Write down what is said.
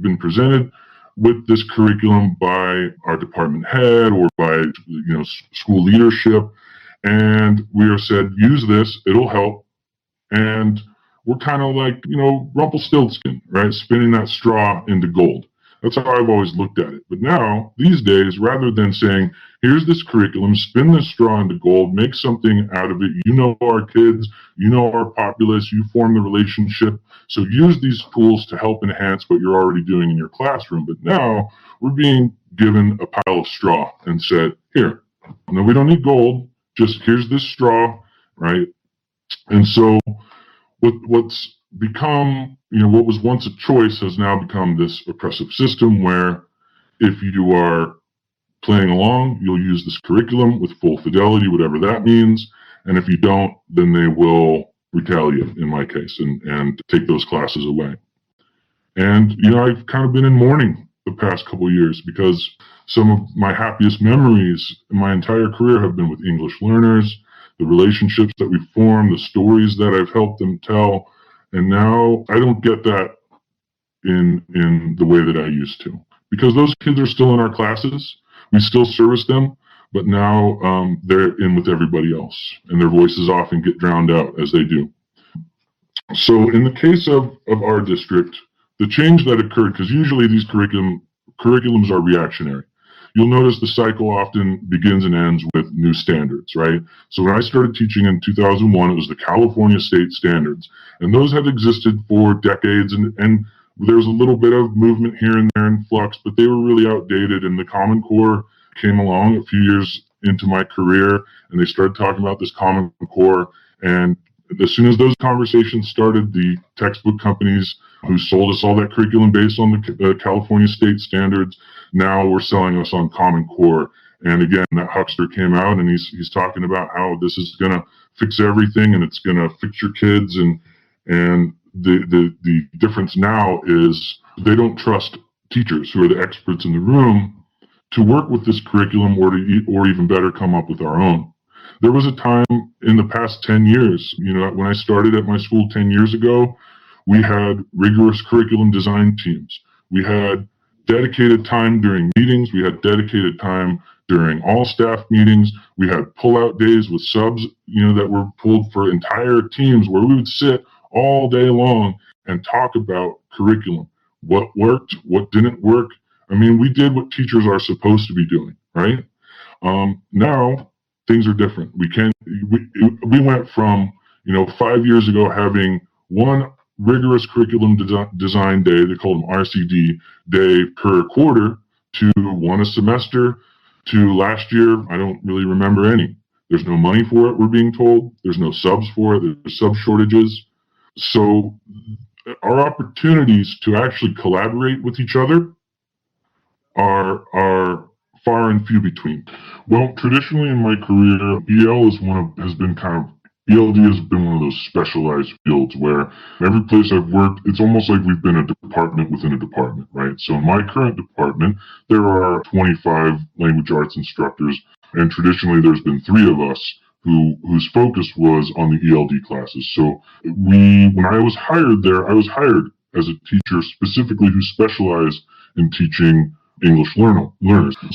been presented with this curriculum by our department head or by school leadership, and we are said, use this, it'll help. And we're kind of like, Rumpelstiltskin, right? Spinning that straw into gold. That's how I've always looked at it. But now, these days, rather than saying, here's this curriculum, spin this straw into gold, make something out of it. You know our kids, you know our populace, you form the relationship. So use these tools to help enhance what you're already doing in your classroom. But now we're being given a pile of straw and said, here, no, we don't need gold, just here's this straw, right? And so what's become, what was once a choice has now become this oppressive system where if you are playing along, you'll use this curriculum with full fidelity, whatever that means. And if you don't, then they will retaliate, in my case, and take those classes away. And, I've kind of been in mourning the past couple of years because some of my happiest memories in my entire career have been with English learners, the relationships that we've formed, the stories that I've helped them tell. And now I don't get that in the way that I used to, because those kids are still in our classes. We still service them, but now they're in with everybody else, and their voices often get drowned out as they do. So in the case of our district, the change that occurred, because usually these curriculums are reactionary. You'll notice the cycle often begins and ends with new standards, right? So when I started teaching in 2001, it was the California state standards, and those had existed for decades, and there was a little bit of movement here and there in flux, but they were really outdated, and the Common Core came along a few years into my career, and they started talking about this Common Core, and as soon as those conversations started, the textbook companies who sold us all that curriculum based on the California state standards now were selling us on Common Core. And again, that huckster came out and he's talking about how this is going to fix everything and it's going to fix your kids. And the difference now is they don't trust teachers who are the experts in the room to work with this curriculum or even better, come up with our own. There was a time in the past 10 years, when I started at my school 10 years ago, we had rigorous curriculum design teams. We had dedicated time during meetings. We had dedicated time during all staff meetings. We had pull-out days with subs, that were pulled for entire teams where we would sit all day long and talk about curriculum. What worked, what didn't work. I mean, we did what teachers are supposed to be doing, right? Now, things are different. We went from, 5 years ago having one rigorous curriculum design day, they called them RCD, day per quarter, to one a semester, to last year, I don't really remember any. There's no money for it, we're being told. There's no subs for it. There's sub shortages. So our opportunities to actually collaborate with each other are far and few between. Well, traditionally in my career, ELD has been one of those specialized fields where every place I've worked, it's almost like we've been a department within a department, right? So in my current department, there are 25 language arts instructors, and traditionally there's been 3 of us whose focus was on the ELD classes. So when I was hired there, I was hired as a teacher specifically who specialized in teaching English learners.